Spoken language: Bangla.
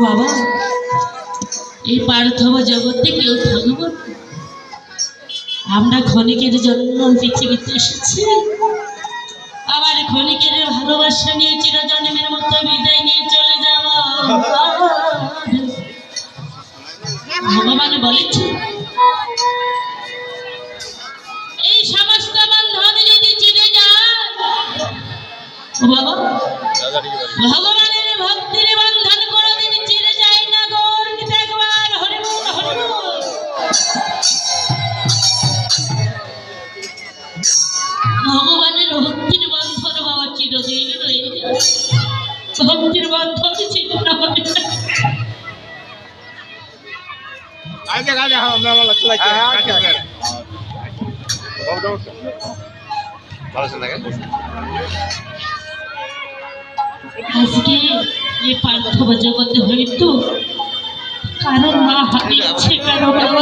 বাবা, এই পার্থিব জগতে কেউ থাকবো না। আমরা ক্ষণিকের জন্য পৃথিবীতে এসেছি, আবার ক্ষণিকের ভালোবাসা নিয়ে চিরজন্মের মতো বিদায় নিয়ে চলে যাব। ভগবান বলেছে এই সমস্ত বন্ধন যদি চিরে যায়, বাবা ভগবানের ভক্তির বন্ধন কোনোদিন চিরে যায় না গো। একবার হরিবল হরিবল। ভগবানের ভক্তির বন্ধন বাবা চিরদিন রয়ে যায়, ভক্তির বন্ধন ছিল না। আজকে এই পার্থিব জগতে হয়তো কারো মা হারিয়েছে, কারো বাবা